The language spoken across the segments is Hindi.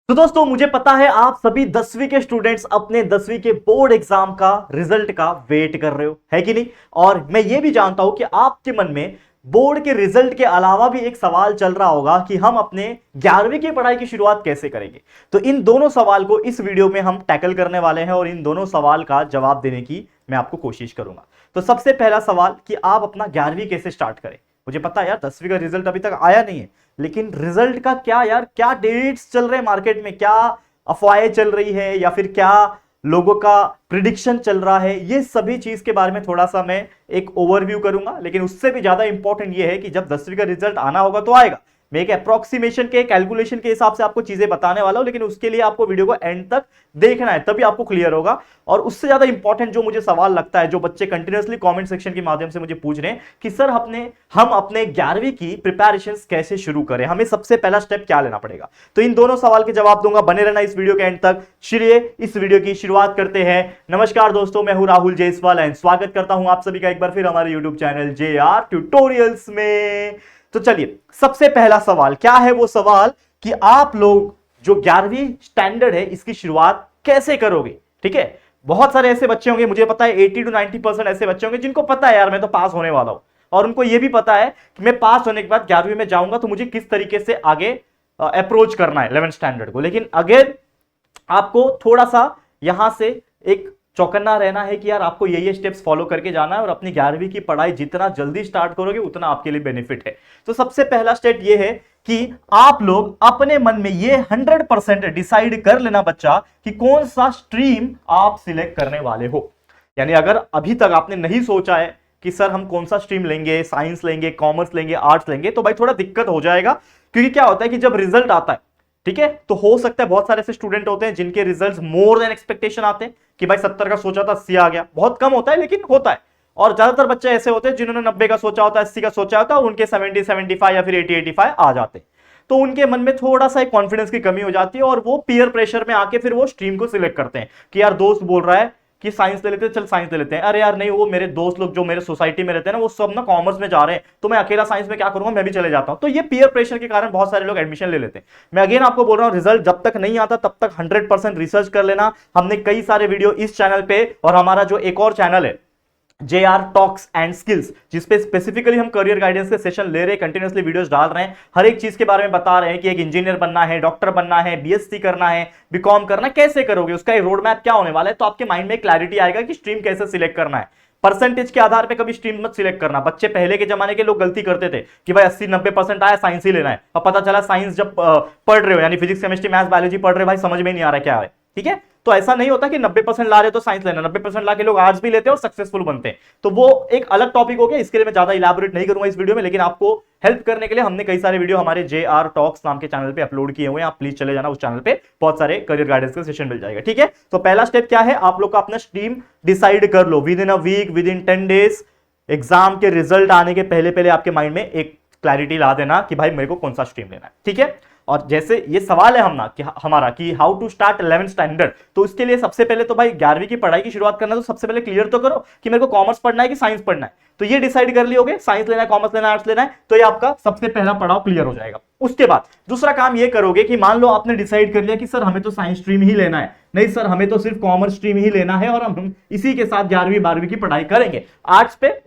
तो दोस्तों मुझे पता है आप सभी 10वीं के स्टूडेंट्स अपने 10वीं के बोर्ड एग्जाम का रिजल्ट का वेट कर रहे हो, है कि नहीं। और मैं ये भी जानता हूं कि आपके मन में बोर्ड के रिजल्ट के अलावा भी एक सवाल चल रहा होगा कि हम अपने 11वीं की पढ़ाई की शुरुआत कैसे करेंगे। तो इन दोनों सवाल को इस वीडियो में हम टैकल करने वाले हैं और इन दोनों सवाल का जवाब देने की मैं आपको कोशिश करूंगा। तो सबसे पहला सवाल कि आप अपना 11वीं कैसे स्टार्ट करें। मुझे पता है यार 10वीं का रिजल्ट अभी तक आया नहीं है, लेकिन रिजल्ट का क्या यार, क्या डेट्स चल रहे हैं मार्केट में, क्या अफवाहें चल रही है या फिर क्या लोगों का प्रिडिक्शन चल रहा है, ये सभी चीज के बारे में थोड़ा सा मैं एक ओवरव्यू करूंगा। लेकिन उससे भी ज्यादा इंपॉर्टेंट ये है कि जब 10वीं का रिजल्ट आना होगा तो आएगा, मैं एक अप्रोक्सीमेशन के कैलकुलेशन के हिसाब से आपको चीजें बताने वाला हूं, लेकिन उसके लिए आपको वीडियो को एंड तक देखना है, तभी आपको क्लियर होगा। और उससे ज्यादा इंपॉर्टेंट जो मुझे सवाल लगता है, जो बच्चे कंटिन्यूअसली कमेंट सेक्शन के माध्यम से मुझे पूछ रहे हैं कि सर हम अपने 11वीं की प्रिपरेशन कैसे शुरू करें, हमें सबसे पहला स्टेप क्या लेना पड़ेगा। तो इन दोनों सवाल के जवाब दूंगा, बने रहना इस वीडियो के एंड तक। चलिए इस वीडियो की शुरुआत करते हैं। नमस्कार दोस्तों, मैं हूं राहुल जायसवाल एंड स्वागत करता हूं आप सभी का एक बार फिर हमारे यूट्यूब चैनल JR ट्यूटोरियल्स में। तो चलिए सबसे पहला सवाल क्या है, वो सवाल कि आप लोग जो 11वीं स्टैंडर्ड है इसकी शुरुआत कैसे करोगे। ठीक है, बहुत सारे ऐसे बच्चे होंगे, मुझे पता है 80 to 90% ऐसे बच्चे होंगे जिनको पता है यार मैं तो पास होने वाला हूं, और उनको यह भी पता है कि मैं पास होने के बाद 11वीं में जाऊंगा तो मुझे किस तरीके से आगे अप्रोच करना है 11th स्टैंडर्ड को। लेकिन अगर आपको थोड़ा सा यहां से एक चौकन्ना रहना है कि यार आपको ये स्टेप्स फॉलो करके जाना है और अपनी 11वीं की पढ़ाई जितना जल्दी स्टार्ट करोगे उतना आपके लिए बेनिफिट है। तो सबसे पहला स्टेप ये है कि आप लोग अपने मन में ये 100% डिसाइड कर लेना बच्चा कि कौन सा स्ट्रीम आप सिलेक्ट करने वाले हो। यानी अगर अभी तक आपने नहीं सोचा है कि सर हम कौन सा स्ट्रीम लेंगे, साइंस लेंगे, कॉमर्स लेंगे, आर्ट्स लेंगे, तो भाई थोड़ा दिक्कत हो जाएगा। क्योंकि क्या होता है कि जब रिजल्ट आता है, ठीक है, तो हो सकता है बहुत सारे ऐसे स्टूडेंट होते हैं जिनके रिजल्ट्स मोर देन एक्सपेक्टेशन आते हैं कि भाई 70 का सोचा था 80 आ गया। बहुत कम होता है लेकिन होता है। और ज्यादातर बच्चे ऐसे होते हैं जिन्होंने 90 का सोचा होता है, 80 का सोचा होता है और उनके 70 75 या फिर 80 85 आ जाते हैं। तो उनके मन में थोड़ा सा एक कॉन्फिडेंस की कमी हो जाती है और वो पीयर प्रेशर में आके फिर वो स्ट्रीम को सिलेक्ट करते हैं कि यार दोस्त बोल रहा है कि साइंस ले लेते हैं, चल साइंस ले लेते हैं। अरे यार नहीं, वो मेरे दोस्त लोग जो मेरे सोसाइटी में रहते हैं ना, वो सब ना कॉमर्स में जा रहे हैं, तो मैं अकेला साइंस में क्या करूंगा, मैं भी चले जाता हूं। तो ये पीयर प्रेशर के कारण बहुत सारे लोग एडमिशन ले लेते हैं। मैं अगेन आपको बोल रहा हूं, रिजल्ट जब तक नहीं आता तब तक 100% रिसर्च कर लेना। हमने कई सारे वीडियो इस चैनल पे और हमारा जो एक और चैनल है JR टॉक्स एंड स्किल्स, जिसपे स्पेसिफिकली हम करियर गाइडेंस के सेशन ले रहे हैं, कंटिन्यूअसली वीडियोस डाल रहे हैं, हर एक चीज के बारे में बता रहे हैं कि एक इंजीनियर बनना है, डॉक्टर बनना है, BSc करना है, बीकॉम करना है, कैसे करोगे, उसका एक रोड मैप क्या होने वाला है। तो आपके माइंड में क्लैरिटी आएगा कि स्ट्रीम कैसे सिलेक्ट करना है। परसेंटेज के आधार पे कभी स्ट्रीम मत सिलेक्ट करना। बच्चे पहले के जमाने के लोग गलती करते थे कि भाई 80-90% आया, साइंस ही लेना है। अब पता चला साइंस जब पढ़ रहे हो, यानी फिजिक्स केमिस्ट्री मैथ्स बायोलॉजी पढ़ रहे हो, भाई समझ में नहीं आ रहा क्या है। ठीक है, तो ऐसा नहीं होता कि 90% ला रहे हो तो साइंस लेना, 90% ला के लोग आर्ट्स भी लेते हैं और सक्सेसफुल बनते हैं। तो वो एक अलग टॉपिक हो गया, इसके लिए मैं ज्यादा इलैबोरेट नहीं करूंगा इस वीडियो में। लेकिन आपको हेल्प करने के लिए हमने कई सारे वीडियो हमारे JR टॉक्स नाम के चैनल पे अपलोड किए हुए हैं, आप प्लीज चले जाना उस चैनल पे, बहुत सारे करियर गाइडेंस का सेशन मिल जाएगा। ठीक है, तो पहला स्टेप क्या है, आप लोग का अपना स्ट्रीम डिसाइड कर लो within a week, within 10 days. Exam के रिजल्ट आने के पहले पहले आपके माइंड में एक क्लैरिटी ला देना कि भाई मेरे को कौन सा स्ट्रीम लेना है। ठीक है, और जैसे ये सवाल है हमारा कि how to start 11th standard, तो इसके लिए सबसे पहले तो भाई 11वीं की पढ़ाई की शुरुआत करना, तो सबसे पहले क्लियर तो करो कि मेरे को कॉमर्स पढ़ना है कि साइंस पढ़ना है। तो ये डिसाइड कर लियोगे, साइंस लेना है, कॉमर्स लेना है, आर्ट्स लेना है, तो ये आपका सबसे पहला पड़ाव क्लियर हो जाएगा। उसके बाद दूसरा काम ये करोगे कि मान लो आपने डिसाइड कर लिया कि सर हमें तो साइंस स्ट्रीम ही लेना है, नहीं सर हमें तो सिर्फ कॉमर्स स्ट्रीम ही लेना है और हम इसी के साथ 11वीं 12वीं की पढ़ाई करेंगे। आर्ट्स पे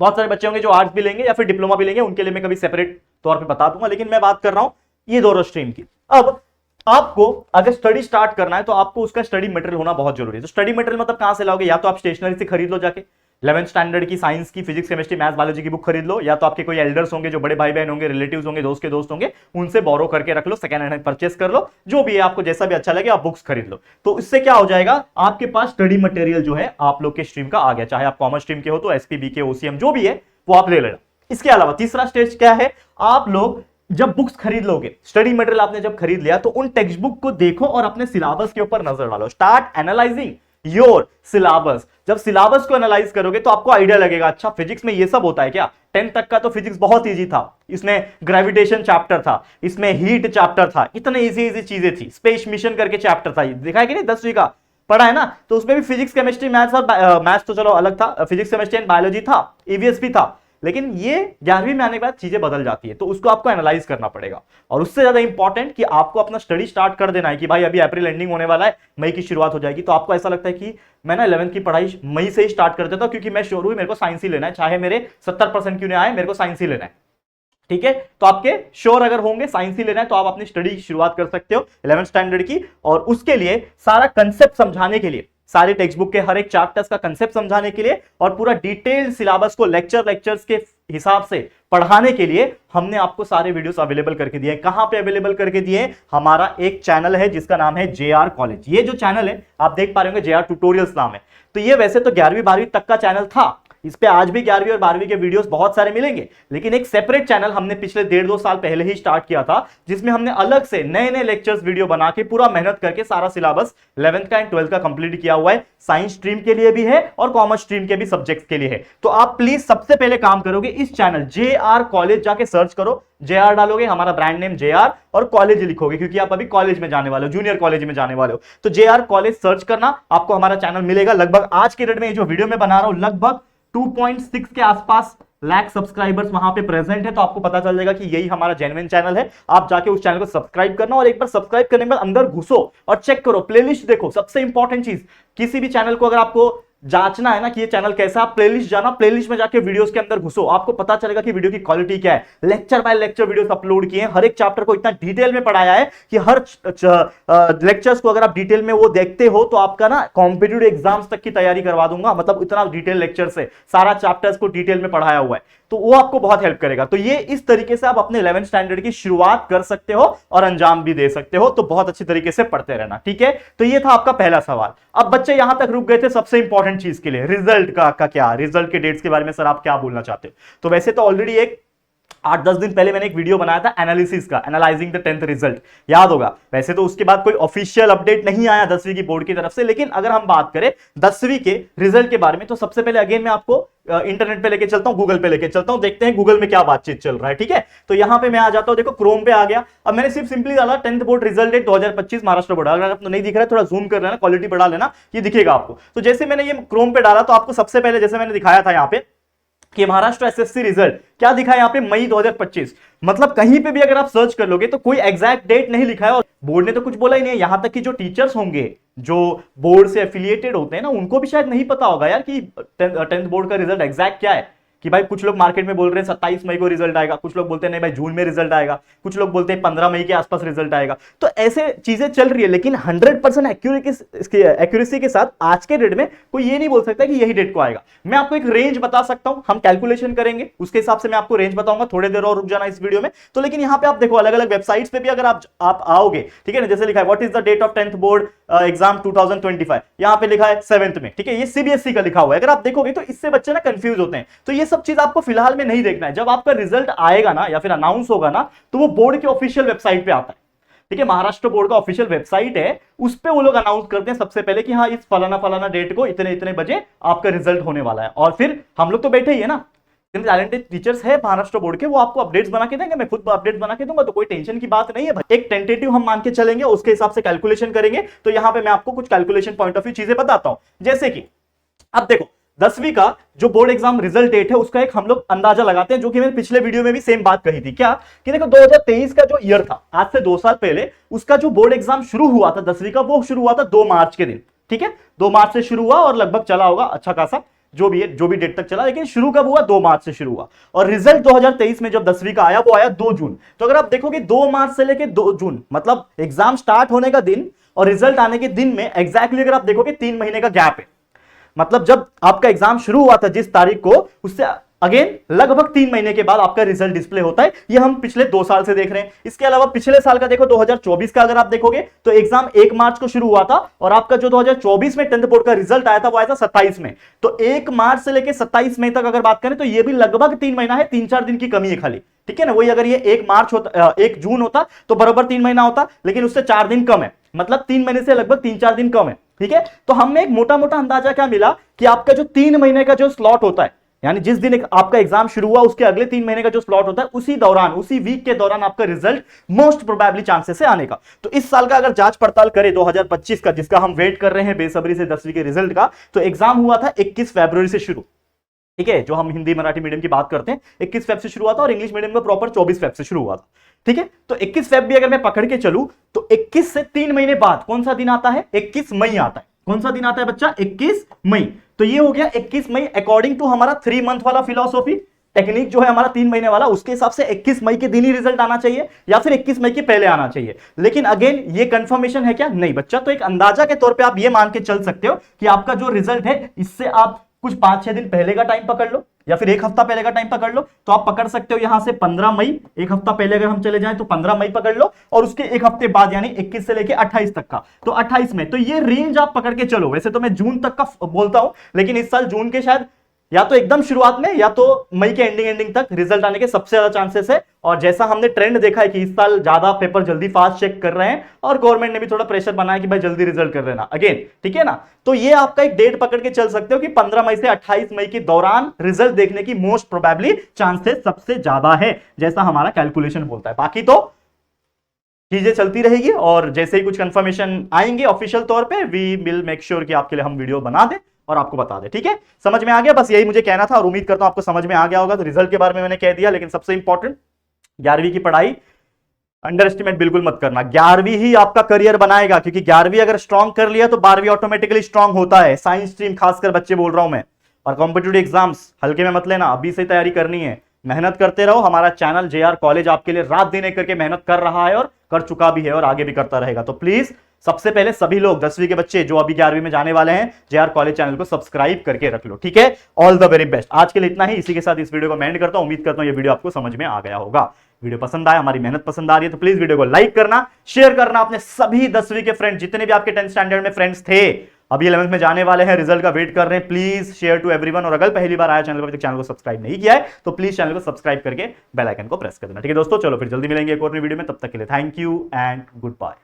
बहुत सारे बच्चे होंगे जो आर्ट्स भी लेंगे या फिर डिप्लोमा भी लेंगे, उनके लिए मैं कभी सेपरेट तौर पे बता दूंगा, लेकिन मैं बात कर रहा हूं ये दोनों स्ट्रीम की। अब आपको अगर स्टडी स्टार्ट करना है तो आपको उसका स्टडी मटेरियल होना बहुत जरूरी है। तो स्टडी मटेरियल मतलब कहां से लाओगे, या तो आप स्टेशनरी से खरीद लो जाके 11th स्टैंडर्ड की साइंस की, फिजिक्स केमिस्ट्री मैथ्स बायोलॉजी की बुक खरीद लो, या तो आपके कोई एल्डर्स होंगे जो बड़े भाई बहन होंगे, रिलेटिव्स होंगे, दोस्त के दोस्त होंगे, उनसे बोरो करके रख लो, सेकंड हैंड परचेस कर लो, जो भी है आपको जैसा भी अच्छा लगे आप बुक्स खरीद लो। तो इससे क्या हो जाएगा, आपके पास स्टडी मटेरियल जो है आप लोग के स्ट्रीम का आ गया, चाहे आप कॉमर्स स्ट्रीम के हो तो SP BK OCM जो भी है वो आप ले लेना। इसके अलावा तीसरा स्टेज क्या है, आप लोग जब बुक्स खरीद लोगे, स्टडी मटेरियल आपने जब खरीद लिया तो उन टेक्स्ट बुक को देखो और अपने सिलेबस के ऊपर नजर डालो। Start analysing your syllabus. जब सिलेबस को एनालाइज करोगे तो आपको आइडिया लगेगा, अच्छा फिजिक्स में ये सब होता है क्या। 10th तक का तो फिजिक्स बहुत इजी था, इसमें ग्रेविटेशन चैप्टर था, इसमें हीट चैप्टर था, इतने इजी इजी चीजें थी, स्पेस मिशन करके चैप्टर था, दिखा है कि नहीं 10वीं का पढ़ा है ना। तो उसमें भी फिजिक्स केमिस्ट्री मैथ्स और मैथ्स तो चलो अलग था, फिजिक्स केमिस्ट्री एंड बायोलॉजी था, EVS भी था, लेकिन ये 11वीं में आने के बाद चीजें बदल जाती है, तो उसको आपको एनालाइज करना पड़ेगा। और उससे ज्यादा इंपॉर्टेंट कि आपको अपना स्टडी स्टार्ट कर देना है कि भाई अभी अप्रैल एंडिंग होने वाला है, मई की शुरुआत हो जाएगी, तो आपको ऐसा लगता है कि मैं ना 11th की पढ़ाई मई से ही स्टार्ट कर देता हूं, क्योंकि मैं श्योर हूं मेरे को साइंस ही लेना है, चाहे मेरे 70% क्यों नहीं आए, मेरे को साइंस ही लेना है। ठीक है, तो आपके श्योर अगर होंगे साइंस ही लेना है तो आप अपनी स्टडी की शुरुआत कर सकते हो 11th स्टैंडर्ड की। और उसके लिए सारा कंसेप्ट समझाने के लिए, सारे टेक्स्ट बुक के हर एक चैप्टर्स का कंसेप्ट समझाने के लिए और पूरा डिटेल्ड सिलेबस को लेक्चर्स के हिसाब से पढ़ाने के लिए हमने आपको सारे वीडियोस अवेलेबल करके दिए हैं। कहां पे अवेलेबल करके दिए हैं? हमारा एक चैनल है जिसका नाम है JR कॉलेज। ये जो चैनल है आप देख पा रहे होंगे, JR ट्यूटोरियल्स नाम है। तो ये वैसे तो 11वीं 12वीं तक का चैनल था, इस पे आज भी 11वीं और 12वीं के वीडियोस बहुत सारे मिलेंगे, लेकिन एक सेपरेट चैनल हमने पिछले 1.5-2 साल पहले ही स्टार्ट किया था, जिसमें हमने अलग से नए नए लेक्चर्स वीडियो बना के पूरा मेहनत करके सारा सिलेबस 11th का एंड 12th का कंप्लीट किया हुआ है। साइंस स्ट्रीम के लिए भी है और कॉमर्स स्ट्रीम के भी सब्जेक्ट्स के लिए है। तो आप प्लीज सबसे पहले काम करोगे, इस चैनल JR कॉलेज जाके सर्च करो, JR डालोगे, हमारा ब्रांड नेम JR और कॉलेज लिखोगे, क्योंकि आप अभी कॉलेज में जाने वाले हो, जूनियर कॉलेज में जाने वाले हो, तो JR कॉलेज सर्च करना, आपको हमारा चैनल मिलेगा। लगभग आज के डेट में जो वीडियो में बना रहा हूं, लगभग 2.6 के आसपास लाख सब्सक्राइबर्स वहां पे प्रेजेंट है, तो आपको पता चल जाएगा कि यही हमारा जेन्युइन चैनल है। आप जाके उस चैनल को सब्सक्राइब करना और एक बार सब्सक्राइब करने के बाद अंदर घुसो और चेक करो, प्लेलिस्ट देखो। सबसे इंपॉर्टेंट चीज, किसी भी चैनल को अगर आपको जांचना है ना कि ये चैनल कैसा, आप प्लेलिस्ट जाना, प्लेलिस्ट में जाके वीडियोस के अंदर घुसो, आपको पता चलेगा कि वीडियो की क्वालिटी क्या है। Lecture by lecture videos upload किए हैं, हर एक चैप्टर को इतना डिटेल में पढ़ाया है कि हर लेक्चर्स को अगर आप डिटेल में वो देखते हो तो आपका ना कॉम्पिटिटिव एग्जाम्स तक की तैयारी करवा दूंगा। मतलब इतना डिटेल लेक्चर से सारा चैप्टर्स को डिटेल में पढ़ाया हुआ है, तो वो आपको बहुत हेल्प करेगा। तो ये इस तरीके से आप अपने 11th स्टैंडर्ड की शुरुआत कर सकते हो और अंजाम भी दे सकते हो, तो बहुत अच्छी तरीके से पढ़ते रहना। ठीक है, तो ये था आपका पहला सवाल। अब बच्चे यहां तक रुक गए थे सबसे इंपॉर्टेंट चीज के लिए, रिजल्ट का क्या, रिजल्ट के डेट्स के बारे में सर आप क्या बोलना चाहते हो? तो वैसे तो ऑलरेडी एक 8-10 दिन पहले मैंने एक वीडियो बनाया था एनालिसिस का, एनालाइजिंग द 10th रिजल्ट, याद होगा। वैसे तो उसके बाद कोई ऑफिशियल अपडेट नहीं आया 10वीं की बोर्ड की तरफ से, लेकिन अगर हम बात करें 10वीं के रिजल्ट के बारे में, तो सबसे पहले अगेन मैं आपको इंटरनेट पे लेके चलता हूं, गूगल पे लेके चलता हूं, देखते हैं गूगल में क्या बातचीत चल रहा है। ठीक है, तो यहां पे मैं आ जाता हूं, देखो क्रोम पे आ गया। अब मैंने सिर्फ सिंपली डाला 10th board result date 2025 Maharashtra board. अगर आपको नहीं दिख रहा है थोड़ा जूम कर लेना, क्वालिटी बढ़ा लेना, ये दिखेगा आपको। तो जैसे मैंने ये क्रोम पे डाला तो आपको सबसे पहले जैसे मैंने दिखाया था यहाँ पे कि महाराष्ट्र SSC रिजल्ट क्या दिखा है यहाँ पे, मई 2025। मतलब कहीं पे भी अगर आप सर्च कर लोगे तो कोई एग्जैक्ट डेट नहीं लिखा है, और बोर्ड ने तो कुछ बोला ही नहीं है। यहां तक कि जो टीचर्स होंगे जो बोर्ड से एफिलिएटेड होते हैं ना, उनको भी शायद नहीं पता होगा यार कि 10th बोर्ड का रिजल्ट एग्जैक्ट क्या है। कि भाई कुछ लोग मार्केट में बोल रहे हैं 27 मई को रिजल्ट आएगा, कुछ लोग बोलते हैं नहीं भाई जून में रिजल्ट आएगा, कुछ लोग बोलते हैं 15 मई के आसपास रिजल्ट आएगा। तो ऐसे चीजें चल रही है, लेकिन 100% एक्यूरेसी के साथ आज के डेट में कोई ये नहीं बोल सकता कि यही डेट को आएगा। मैं आपको एक रेंज बता सकता हूं, हम कैलकुलेशन करेंगे उसके हिसाब से मैं आपको रेंज बताऊंगा। थोड़ी देर और रुक जाना इस वीडियो में। तो लेकिन यहां पे आप देखो अलग अलग वेबसाइट्स पे भी अगर आप आओगे, ठीक है ना, जैसे लिखा है what is the date of 10th board exam 2025, यहां पे लिखा है 7th में। ठीक है, ये CBSE का लिखा हुआ है। अगर आप देखोगे तो इससे बच्चे ना कंफ्यूज होते हैं। तो ये सब चीज आपको फिलहाल में नहीं देखना है। जब आपका रिजल्ट आएगा ना या फिर अनाउंस होगा ना, तो वो बोर्ड के ऑफिशियल वेबसाइट पे आता है। ठीक है, महाराष्ट्र बोर्ड का ऑफिशियल वेबसाइट है, उस पे वो लोग अनाउंस करते हैं सबसे पहले कि हाँ इस फलाना फलाना डेट को इतने इतने बजे आपका रिजल्ट होने वाला है। और फिर हम लोग तो बैठे ही है ना, टैलेंटेड टीचर्स है महाराष्ट्र बोर्ड के, वो आपको अपडेट्स बना के देंगे, मैं खुद अपडेट बना के दूंगा, तो कोई टेंशन की बात नहीं है भाई। एक टेंटेटिव हम मान के चलेंगे, उसके हिसाब से कैलकुलेशन करेंगे। तो यहां पे मैं आपको कुछ कैलकुलेशन पॉइंट ऑफ व्यू चीजें बताता हूं। जैसे कि अब देखो 10वीं का जो बोर्ड एग्जाम रिजल्ट डेट है उसका एक हम लोग अंदाजा लगाते हैं, जो कि मैंने पिछले वीडियो में भी सेम बात कही थी। क्या कि देखो 2023 का जो ईयर था, आज से 2 साल पहले, उसका जो बोर्ड एग्जाम शुरू हुआ था 10वीं का, वो शुरू हुआ था 2 मार्च के दिन। ठीक है, 2 मार्च से शुरू हुआ और लगभग चला होगा अच्छा खासा, जो भी है, जो भी डेट तक चला, लेकिन शुरू कब हुआ, 2 मार्च से शुरू हुआ। और रिजल्ट 2023 में जब 10वीं का आया, वो आया 2 जून। तो अगर आप देखोगे 2 मार्च से लेकर 2 जून, मतलब एग्जाम स्टार्ट होने का दिन और रिजल्ट आने के दिन में एग्जैक्टली अगर आप देखोगे 3 महीने का गैप है। मतलब जब आपका एग्जाम शुरू हुआ था जिस तारीख को, उससे अगेन लगभग 3 महीने के बाद आपका रिजल्ट डिस्प्ले होता है। ये हम पिछले 2 साल से देख रहे हैं। इसके अलावा पिछले साल का देखो 2024 का अगर आप देखोगे तो एग्जाम 1 मार्च को शुरू हुआ था और आपका जो 2024 में 10th बोर्ड का रिजल्ट आया था वो आया था 27 में। तो 1 मार्च से लेकर 27 मई तक अगर बात करें तो ये भी लगभग 3 महीना है, 3-4 दिन की कमी है खाली। ठीक है ना, वही अगर ये 1 मार्च होता, 1 जून होता तो बराबर 3 महीना होता, लेकिन उससे 4 दिन कम है। मतलब 3 महीने से लगभग 3-4 दिन कम है। ठीक है, तो हमें एक मोटा मोटा अंदाजा क्या मिला कि आपका जो 3 महीने का जो स्लॉट होता है, यानी जिस दिन आपका एग्जाम शुरू हुआ उसके अगले 3 महीने का जो स्लॉट होता है, उसी दौरान, उसी वीक के दौरान आपका रिजल्ट मोस्ट प्रोबेबली चांसेस है आने का। तो इस साल का अगर जांच पड़ताल करें 2025 का, जिसका हम वेट कर रहे हैं बेसब्री से 10वीं के रिजल्ट का, तो एग्जाम हुआ था 21 फरवरी से शुरू। ठीक है, जो हम हिंदी मराठी मीडियम की बात करते हैं 21 फेब से शुरू हुआ था और इंग्लिश मीडियम में प्रॉपर 24 फेब से शुरू हुआ था। ठीक है, तो 21 फेब भी अगर मैं पकड़ के चलूं तो 21 से 3 महीने बाद कौन सा दिन आता है? 21 मई आता है। कौन सा दिन आता है बच्चा? 21 मई। तो ये हो गया 21 मई अकॉर्डिंग टू हमारा 3 मंथ वाला फिलॉसॉफी टेक्निक जो है हमारा 3 महीने वाला, उसके हिसाब से 21 मई के दिन ही रिजल्ट आना चाहिए या फिर 21 मई के पहले आना चाहिए। लेकिन अगेन ये कंफर्मेशन है क्या? नहीं बच्चा। तो एक अंदाजा के तौर पे आप ये मान के चल सकते हो कि आपका जो रिजल्ट है इससे आप कुछ 5-6 दिन पहले का टाइम पकड़ लो या फिर एक हफ्ता पहले का टाइम पकड़ लो। तो आप पकड़ सकते हो यहां से 15 मई, एक हफ्ता पहले अगर हम चले जाएं तो 15 मई पकड़ लो और उसके एक हफ्ते बाद यानी 21 से लेके 28 तक का, तो 28 में। तो ये रेंज आप पकड़ के चलो। वैसे तो मैं जून तक का बोलता हूं, लेकिन इस साल जून के शायद या तो एकदम शुरुआत में या तो मई के एंडिंग तक रिजल्ट आने के सबसे ज्यादा चांसेस है। और जैसा हमने ट्रेंड देखा है कि इस साल ज्यादा पेपर जल्दी फास्ट चेक कर रहे हैं और गवर्नमेंट ने भी थोड़ा प्रेशर बनाया कि भाई जल्दी रिजल्ट कर लेना अगेन। ठीक है ना, तो ये आपका एक डेट पकड़ के चल सकते हो कि 15 मई से 28 मई के दौरान रिजल्ट देखने की मोस्ट प्रोबेबली चांसेस सबसे ज्यादा है, जैसा हमारा कैलकुलेशन बोलता है। बाकी तो चीजें चलती रहेगी और जैसे ही कुछ कंफर्मेशन आएंगे ऑफिशियल तौर पे वी विल मेक श्योर कि आपके लिए हम वीडियो बना दें और आपको बता दे। ठीक है, समझ में आ गया? बस यही मुझे कहना था और उम्मीद करता हूं आपको समझ में आ गया होगा। तो रिजल्ट के बारे में मैंने कह दिया, लेकिन सबसे इंपॉर्टेंट 11वीं की पढ़ाई अंडर एस्टिमेट बिल्कुल मत करना। 11वीं ही आपका करियर बनाएगा, क्योंकि 11वीं अगर स्ट्रॉन्ग कर लिया तो 12वीं ऑटोमेटिकली स्ट्रॉन्ग होता है। साइंस स्ट्रीम खासकर बच्चे बोल रहा हूं मैं। और कॉम्पिटिटिव एग्जाम्स हल्के में मत लेना, अभी से तैयारी करनी है, मेहनत करते रहो। हमारा चैनल JR कॉलेज आपके लिए रात दिन एक करके मेहनत कर रहा है और कर चुका भी है और आगे भी करता रहेगा। तो प्लीज सबसे पहले सभी लोग 10वीं के बच्चे जो अभी 11वीं में जाने वाले हैं JR कॉलेज चैनल को सब्सक्राइब करके रख लो। ठीक है, ऑल द वेरी बेस्ट। आज के लिए इतना ही। इसी के साथ इस वीडियो को मैं एंड करता हूं। उम्मीद करता हूं ये वीडियो आपको समझ में आ गया होगा। वीडियो पसंद आया, हमारी मेहनत पसंद आ रही है तो प्लीज वीडियो को लाइक करना, शेयर करना अपने सभी 10वीं के फ्रेंड, जितने भी आपके 10th स्टैंडर्ड में फ्रेंड्स थे, अभी 11th में जाने वाले हैं, रिजल्ट का वेट कर रहे हैं, प्लीज शेयर टू एवरीवन। और अगर पहली बार आया चैनल पर, चैनल को सब्सक्राइब नहीं किया है तो प्लीज चैनल को सब्सक्राइब करके बेल आइकन को प्रेस कर देना। ठीक है दोस्तों, चलो फिर जल्दी मिलेंगे एक और नई वीडियो में। तब तक के लिए thank you and good bye.